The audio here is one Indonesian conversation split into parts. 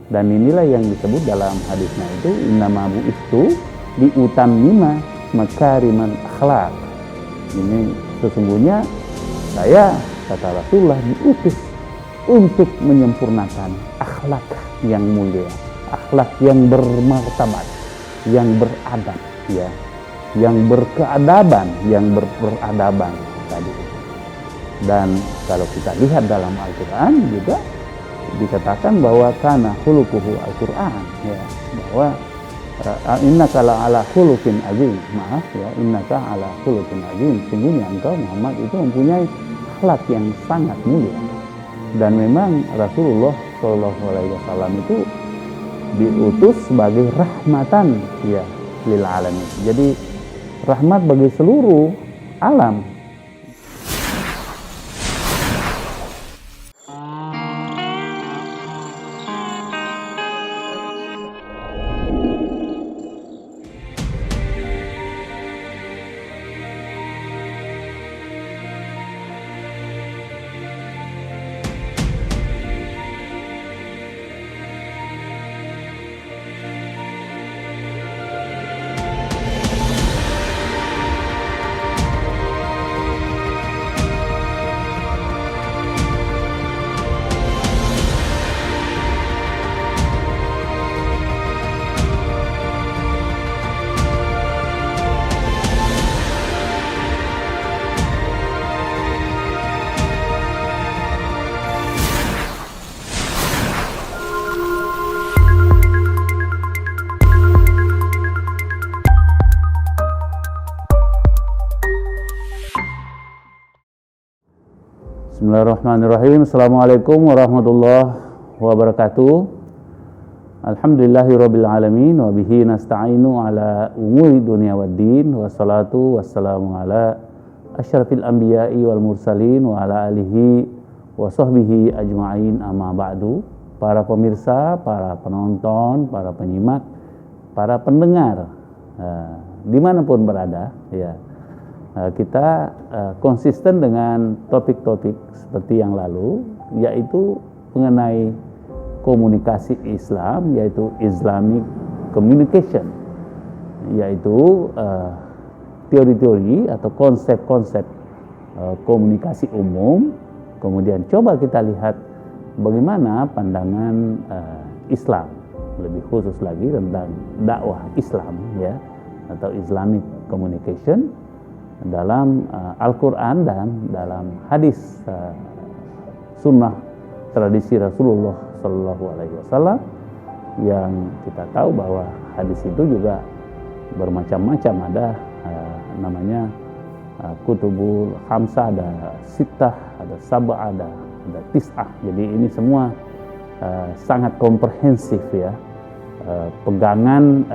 Dan inilah yang disebut dalam hadisnya itu innama bu'istu liutammima makarimal akhlak. Ini sesungguhnya saya, kata Rasulullah, diutus untuk menyempurnakan akhlak yang mulia, akhlak yang bermartabat, yang beradab, ya, yang berkeadaban, yang berperadaban tadi. Dan kalau kita lihat dalam Al-Quran juga dikatakan bahwa kana khuluquhu Al-Quran, ya, bahwa innaka ala khuluqin azim, innaka ala khuluqin azim, sungguhnya engkau Muhammad itu mempunyai akhlak yang sangat mulia. Dan memang Rasulullah SAW itu diutus sebagai rahmatan, ya, lil alamin. Jadi rahmat bagi seluruh alam. Bismillahirrahmanirrahim. Assalamualaikum warahmatullahi wabarakatuh. Alhamdulillahirabbil alamin wa bihi nasta'inu ala umuri dunya waddin, wassalatu wassalamu ala asyrafil anbiya'i wal mursalin wa ala alihi wa sahbihi ajma'in, amma ba'du. Para pemirsa, para penonton, para penyimak, para pendengar dimanapun berada, ya, kita konsisten dengan topik-topik seperti yang lalu, yaitu mengenai komunikasi Islam, yaitu Islamic communication, yaitu teori-teori atau konsep-konsep komunikasi umum. Kemudian coba kita lihat bagaimana pandangan Islam, lebih khusus lagi tentang dakwah Islam, ya, atau Islamic communication dalam Al-Quran dan dalam hadis sunnah tradisi Rasulullah SAW, yang kita tahu bahwa hadis itu juga bermacam-macam. Ada namanya kutubul khamsah, ada sittah, ada sab'ah, ada tis'ah. Jadi ini semua sangat komprehensif, ya, pegangan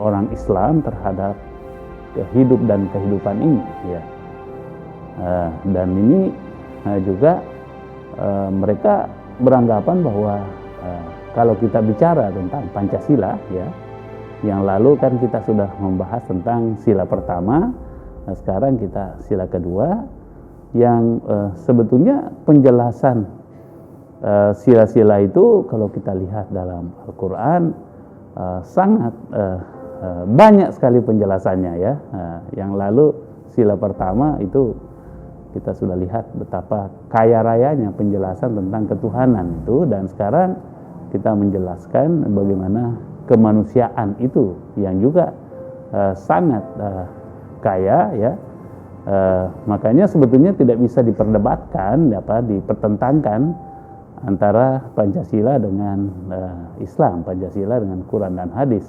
orang Islam terhadap hidup dan kehidupan ini, ya. Dan ini juga mereka beranggapan bahwa kalau kita bicara tentang Pancasila, ya, yang lalu kan kita sudah membahas tentang sila pertama, nah sekarang kita sila kedua, yang sebetulnya penjelasan sila-sila itu kalau kita lihat dalam Al-Quran sangat banyak sekali penjelasannya, ya. Yang lalu sila pertama itu kita sudah lihat betapa kaya rayanya penjelasan tentang ketuhanan itu, dan sekarang kita menjelaskan bagaimana kemanusiaan itu yang juga sangat kaya, ya. Makanya sebetulnya tidak bisa diperdebatkan, dipertentangkan antara Pancasila dengan Islam, Pancasila dengan Quran dan hadis.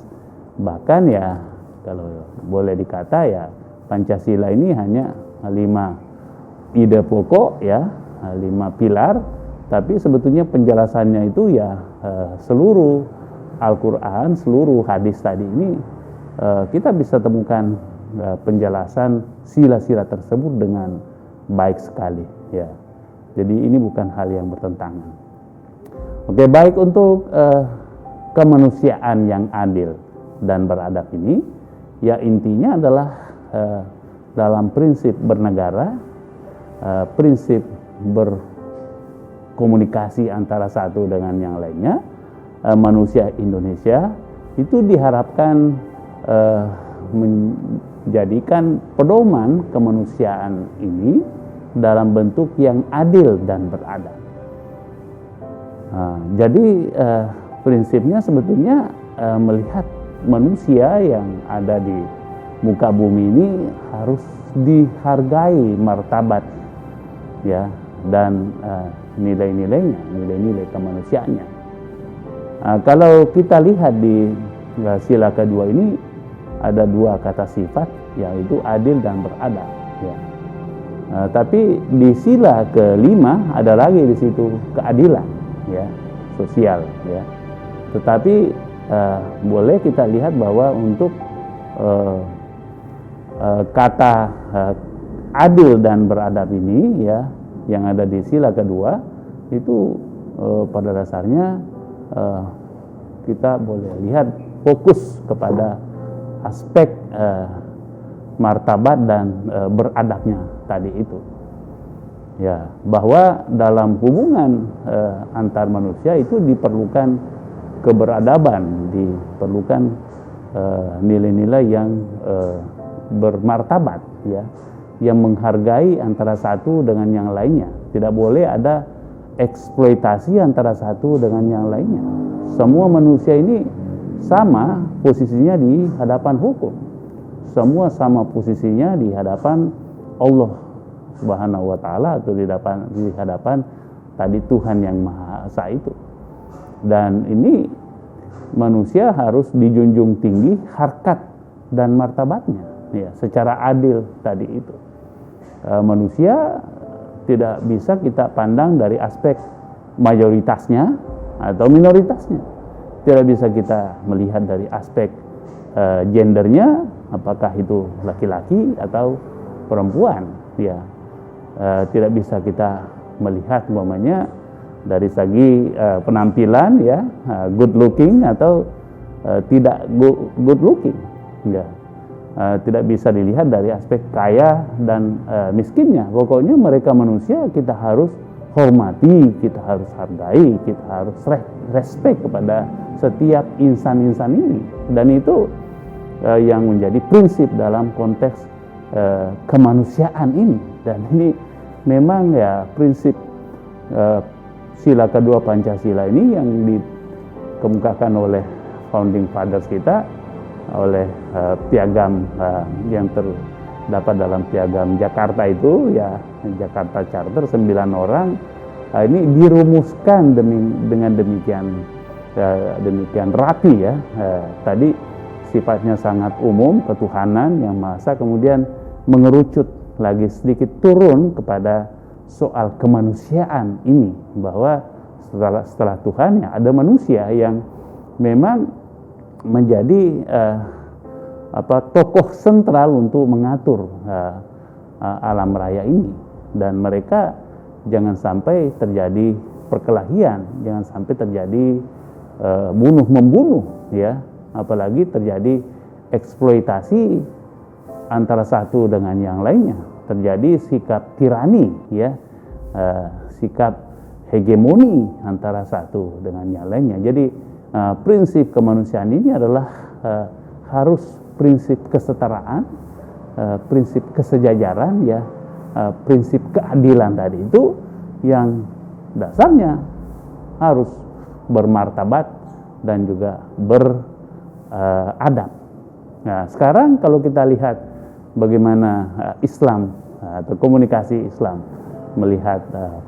Bahkan, ya, kalau boleh dikata, ya, Pancasila ini hanya 5 ide pokok, ya, 5 pilar, tapi sebetulnya penjelasannya itu, ya, seluruh Al-Quran, seluruh hadis tadi ini kita bisa temukan penjelasan sila-sila tersebut dengan baik sekali, ya. Jadi ini bukan hal yang bertentangan. Oke, baik, untuk kemanusiaan yang adil dan beradab ini, ya, intinya adalah dalam prinsip bernegara, prinsip komunikasi antara satu dengan yang lainnya, manusia Indonesia itu diharapkan menjadikan pedoman kemanusiaan ini dalam bentuk yang adil dan beradab. Jadi prinsipnya sebetulnya melihat manusia yang ada di muka bumi ini harus dihargai martabat ya, dan nilai-nilainya, nilai-nilai kemanusiaannya. Kalau kita lihat di sila kedua ini ada dua kata sifat, yaitu adil dan beradab ya. Tapi di sila kelima ada lagi di situ keadilan ya, sosial ya. Tetapi boleh kita lihat bahwa untuk kata adil dan beradab ini ya, yang ada di sila kedua itu pada dasarnya kita boleh lihat fokus kepada aspek martabat dan beradabnya tadi itu ya, bahwa dalam hubungan antar manusia itu diperlukan keberadaban, diperlukan nilai-nilai yang bermartabat ya, yang menghargai antara satu dengan yang lainnya. Tidak boleh ada eksploitasi antara satu dengan yang lainnya. Semua manusia ini sama posisinya di hadapan hukum. Semua sama posisinya di hadapan Allah Subhanahu wa taala, atau di hadapan tadi Tuhan yang Maha Esa itu. Dan ini manusia harus dijunjung tinggi harkat dan martabatnya ya, secara adil tadi itu. Manusia tidak bisa kita pandang dari aspek mayoritasnya atau minoritasnya. Tidak bisa kita melihat dari aspek gendernya, apakah itu laki-laki atau perempuan ya. Tidak bisa kita melihat umpamanya dari segi penampilan ya, good looking atau tidak good looking ya. Tidak bisa dilihat dari aspek kaya dan miskinnya. Pokoknya mereka manusia kita harus hormati, kita harus hargai, kita harus respect kepada setiap insan-insan ini. Dan itu yang menjadi prinsip dalam konteks kemanusiaan ini. Dan ini memang ya prinsip sila kedua Pancasila ini yang dikemukakan oleh founding fathers kita, oleh piagam yang terdapat dalam piagam Jakarta itu ya, Jakarta Charter 9 orang. Ini dirumuskan dengan demikian rapi ya. Tadi sifatnya sangat umum, ketuhanan yang Maha Esa, kemudian mengerucut lagi sedikit turun kepada soal kemanusiaan ini, bahwa setelah Tuhan ya ada manusia yang memang menjadi tokoh sentral untuk mengatur alam raya ini. Dan mereka jangan sampai terjadi perkelahian, jangan sampai terjadi bunuh-membunuh ya, apalagi terjadi eksploitasi antara satu dengan yang lainnya, terjadi sikap tirani ya, sikap hegemoni antara satu dengan yang lainnya. Jadi prinsip kemanusiaan ini adalah harus prinsip kesetaraan, prinsip kesejajaran ya, prinsip keadilan tadi itu yang dasarnya harus bermartabat dan juga beradab. Nah, sekarang kalau kita lihat bagaimana Islam atau komunikasi Islam melihat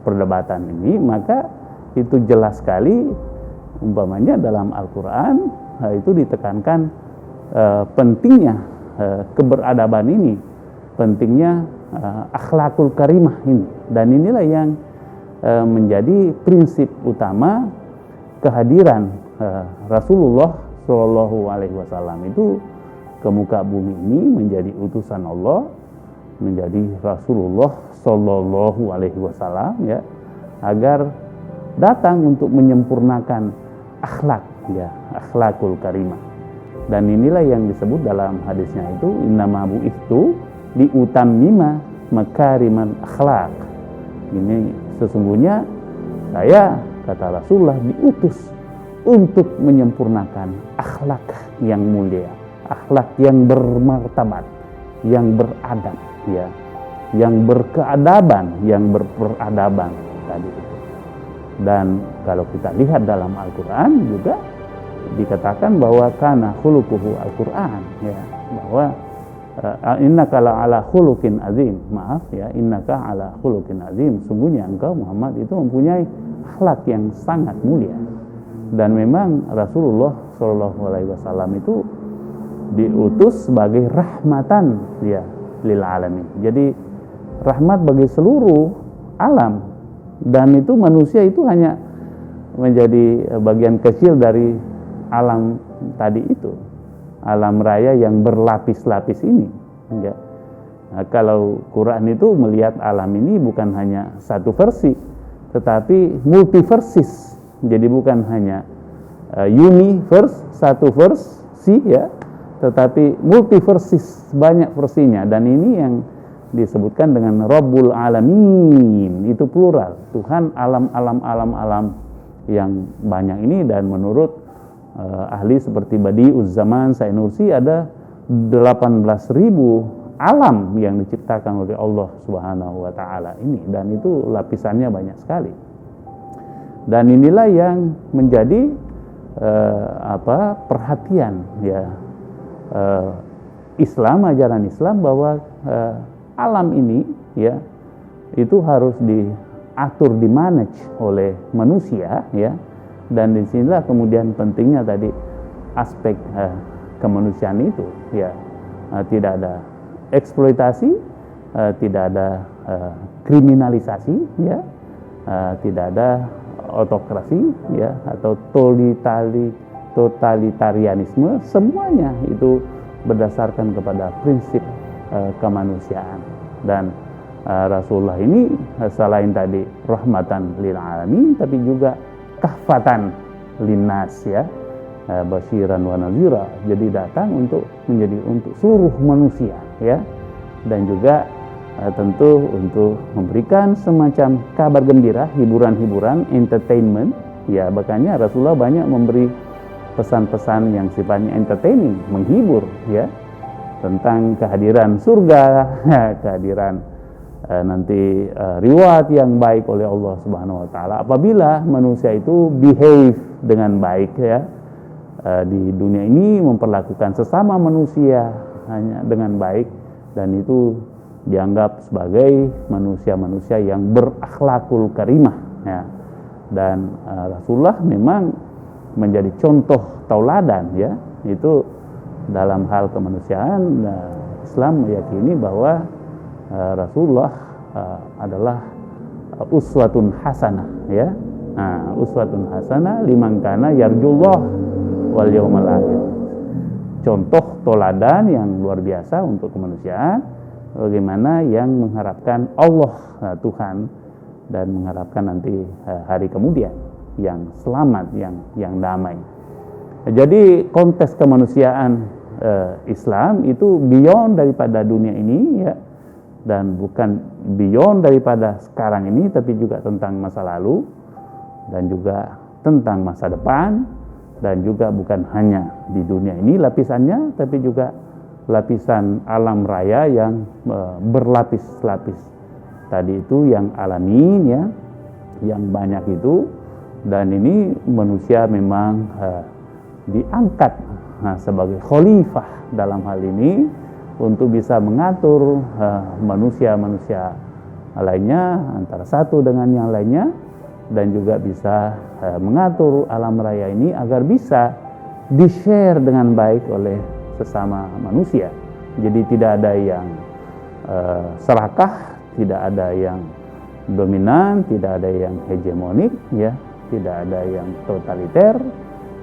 perdebatan ini, maka itu jelas sekali. Umpamanya dalam Al-Quran itu ditekankan pentingnya keberadaban ini, pentingnya akhlakul karimah ini. Dan inilah yang menjadi prinsip utama kehadiran Rasulullah Shallallahu Alaihi Wasallam itu ke muka bumi ini, menjadi utusan Allah, menjadi Rasulullah Shallallahu Alaihi Wasallam ya, agar datang untuk menyempurnakan akhlak ya, akhlakul karimah. Dan inilah yang disebut dalam hadisnya itu, innama bu'itsu liutammima makarimal akhlak. Ini sesungguhnya saya, kata Rasulullah, diutus untuk menyempurnakan akhlak yang mulia, akhlak yang bermartabat, yang beradab, ya, yang berkeadaban, yang berperadaban tadi itu. Dan kalau kita lihat dalam Al-Quran juga dikatakan bahwa kana khuluquhu Al-Quran, ya, bahwa innaka ala khuluqin azim, maaf ya, innaka ala khuluqin azim, sungguhnya engkau Muhammad itu mempunyai akhlak yang sangat mulia. Dan memang Rasulullah SAW itu diutus sebagai rahmatan, ya, lil alamin. Jadi rahmat bagi seluruh alam, dan itu manusia itu hanya menjadi bagian kecil dari alam tadi itu, alam raya yang berlapis-lapis ini, ya. Nah, kalau Quran itu melihat alam ini bukan hanya satu versi, tetapi multiversis. Jadi bukan hanya universe, satu versi, ya, tetapi multiversis, banyak versinya. Dan ini yang disebutkan dengan Rabbul Alamin, itu plural, Tuhan alam yang banyak ini. Dan menurut ahli seperti Badi'uz Zaman Said Nursi, ada 18.000 alam yang diciptakan oleh Allah Subhanahu wa taala ini, dan itu lapisannya banyak sekali. Dan inilah yang menjadi perhatian, ya, Islam, ajaran Islam, bahwa alam ini, ya, itu harus diatur, dimanage oleh manusia, ya. Dan disinilah kemudian pentingnya tadi aspek kemanusiaan itu, ya. Tidak ada eksploitasi, tidak ada kriminalisasi, ya, tidak ada autokrasi, ya, atau totalitarianisme. Semuanya itu berdasarkan kepada prinsip kemanusiaan. Dan Rasulullah ini selain tadi rahmatan lil alamin, tapi juga kahfatan linnas, ya, basyiran wa nazira. Jadi datang untuk seluruh manusia, ya, dan juga tentu untuk memberikan semacam kabar gembira, hiburan-hiburan, entertainment, ya. Makanya Rasulullah banyak memberi pesan-pesan yang sifatnya entertaining, menghibur, ya, tentang kehadiran surga, kehadiran nanti reward yang baik oleh Allah Subhanahu wa taala apabila manusia itu behave dengan baik, ya, di dunia ini memperlakukan sesama manusia hanya dengan baik, dan itu dianggap sebagai manusia-manusia yang berakhlakul karimah, ya. Dan Rasulullah memang menjadi contoh tauladan, ya, itu dalam hal kemanusiaan. Islam meyakini bahwa Rasulullah adalah uswatun hasanah, ya. Uswatun hasanah liman kana yarjullah wal yaumal akhir. Contoh tauladan yang luar biasa untuk kemanusiaan, bagaimana yang mengharapkan Allah, Tuhan, dan mengharapkan nanti hari kemudian yang selamat, yang damai. Jadi konteks kemanusiaan Islam itu beyond daripada dunia ini, ya, dan bukan beyond daripada sekarang ini, tapi juga tentang masa lalu, dan juga tentang masa depan, dan juga bukan hanya di dunia ini lapisannya, tapi juga lapisan alam raya yang berlapis-lapis tadi itu, yang alami, ya, yang banyak itu. Dan ini manusia memang diangkat sebagai khalifah dalam hal ini untuk bisa mengatur manusia-manusia lainnya antara satu dengan yang lainnya, dan juga bisa mengatur alam raya ini agar bisa di-share dengan baik oleh sesama manusia. Jadi tidak ada yang serakah, tidak ada yang dominan, tidak ada yang hegemonik, ya, tidak ada yang totaliter,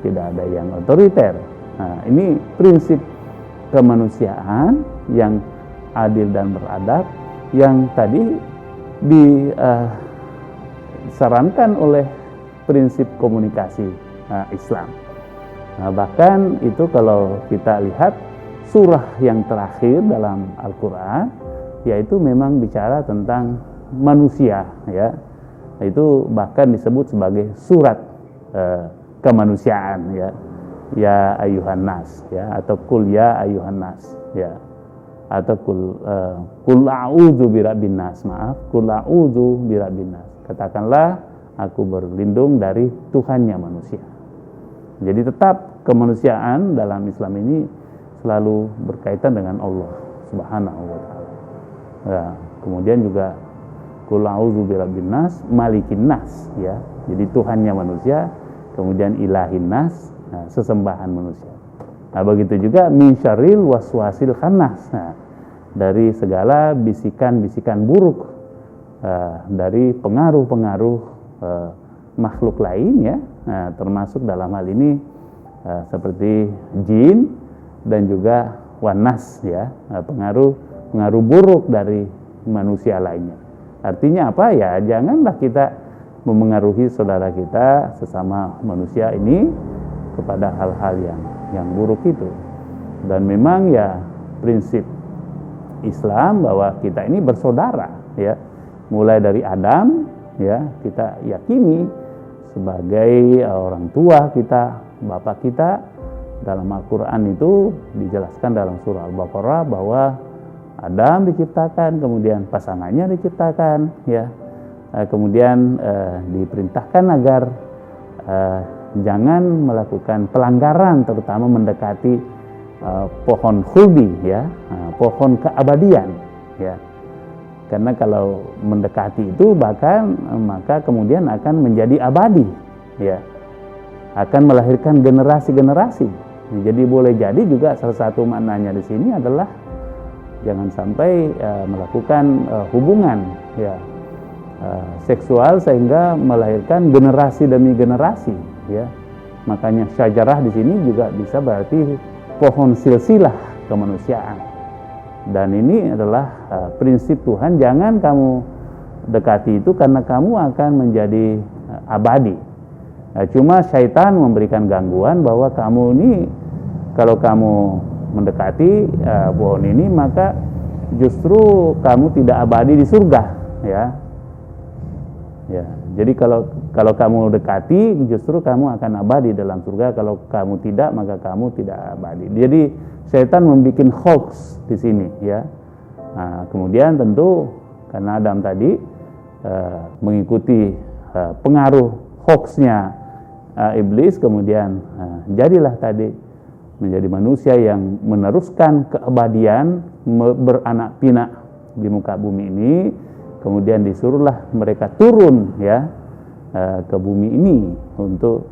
tidak ada yang otoriter. Nah, ini prinsip kemanusiaan yang adil dan beradab yang tadi disarankan oleh prinsip komunikasi Islam. Nah, bahkan itu kalau kita lihat surah yang terakhir dalam Al-Quran, yaitu memang bicara tentang manusia, ya, itu bahkan disebut sebagai surat kemanusiaan, ya ayuhan nas, ya, atau kul ya ayuhan nas, ya, atau kul a'udzu birabbin nas, kul a'udzu birabbin nas, katakanlah aku berlindung dari Tuhannya manusia. Jadi tetap kemanusiaan dalam Islam ini selalu berkaitan dengan Allah Subhanahu wa taala. Ya, kemudian juga qul a'udzu birabbin nas, malikin nas, ya. Jadi Tuhannya manusia, kemudian ilahin nas, sesembahan manusia. Nah, begitu juga min syarril waswasil khannas. Nah, dari segala bisikan-bisikan buruk, dari pengaruh-pengaruh makhluk lain, ya. Nah, termasuk dalam hal ini seperti jin dan juga wanas, ya, pengaruh buruk dari manusia lainnya. Artinya apa, ya, janganlah kita memengaruhi saudara kita sesama manusia ini kepada hal-hal yang buruk itu. Dan memang ya prinsip Islam bahwa kita ini bersaudara, ya. Mulai dari Adam, ya, kita yakini sebagai orang tua kita, bapak kita. Dalam Al-Quran itu dijelaskan dalam surah Al-Baqarah bahwa Adam diciptakan, kemudian pasangannya diciptakan, ya. Kemudian diperintahkan agar jangan melakukan pelanggaran, terutama mendekati pohon khuldi, ya, pohon keabadian, ya. Karena kalau mendekati itu bahkan maka kemudian akan menjadi abadi, ya, akan melahirkan generasi-generasi. Jadi boleh jadi juga salah satu maknanya di sini adalah jangan sampai melakukan hubungan, ya, seksual sehingga melahirkan generasi demi generasi, ya. Makanya syajarah di sini juga bisa berarti pohon silsilah kemanusiaan. Dan ini adalah prinsip Tuhan, jangan kamu dekati itu karena kamu akan menjadi abadi. Cuma syaitan memberikan gangguan bahwa kamu ini kalau kamu mendekati pohon ini maka justru kamu tidak abadi di surga, ya. Ya, jadi kalau kamu dekati justru kamu akan abadi dalam surga, kalau kamu tidak maka kamu tidak abadi. Jadi syaitan membuat hoax di sini, ya. Nah, kemudian tentu karena Adam tadi mengikuti pengaruh hoaxnya iblis, kemudian jadilah tadi menjadi manusia yang meneruskan keabadian, beranak pinak di muka bumi ini. Kemudian disuruhlah mereka turun, ya, ke bumi ini untuk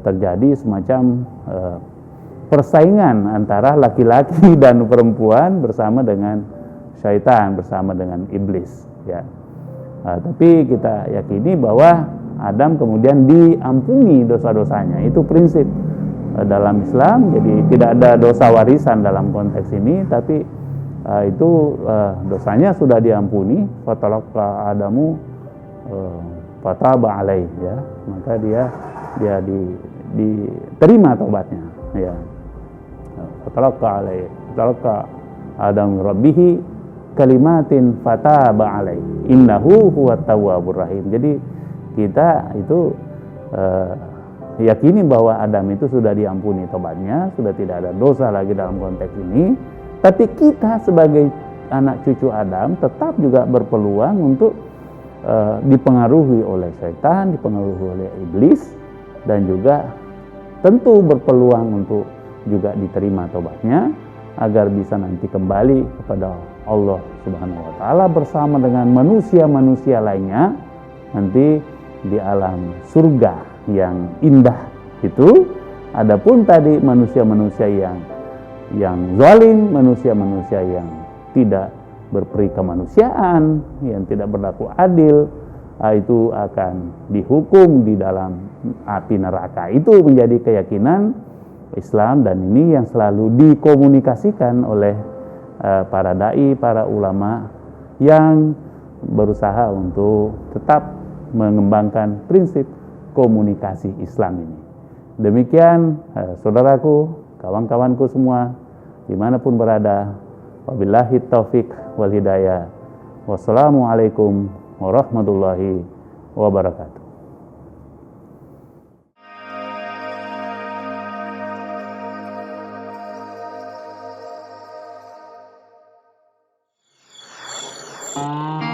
terjadi semacam persaingan antara laki-laki dan perempuan bersama dengan syaitan, bersama dengan iblis, ya. Tapi kita yakini bahwa Adam kemudian diampuni dosa-dosanya. Itu prinsip dalam Islam. Jadi tidak ada dosa warisan dalam konteks ini, tapi itu dosanya sudah diampuni. Fatalaqa Adamu fataba alaih, ya. Maka dia diterima taubatnya, ya. Fatalaqa alaih, fatalaqa Adamu rabbihi kalimatin fataba alaih innahu huwat tawwabur rahim. Jadi kita itu yakini bahwa Adam itu sudah diampuni tobatnya, sudah tidak ada dosa lagi dalam konteks ini. Tapi kita sebagai anak cucu Adam tetap juga berpeluang untuk dipengaruhi oleh syaitan, dipengaruhi oleh iblis, dan juga tentu berpeluang untuk juga diterima tobatnya agar bisa nanti kembali kepada Allah Subhanahu wa taala bersama dengan manusia-manusia lainnya nanti di alam surga yang indah itu. Adapun tadi manusia-manusia yang zalim, manusia-manusia yang tidak berperi kemanusiaan, yang tidak berlaku adil, itu akan dihukum di dalam api neraka. Itu menjadi keyakinan Islam, dan ini yang selalu dikomunikasikan oleh para dai, para ulama yang berusaha untuk tetap mengembangkan prinsip komunikasi Islam ini. Demikian saudaraku, kawan-kawanku semua dimanapun berada, wabillahi taufik wal hidayah. Wassalamualaikum warahmatullahi wabarakatuh. Thank you.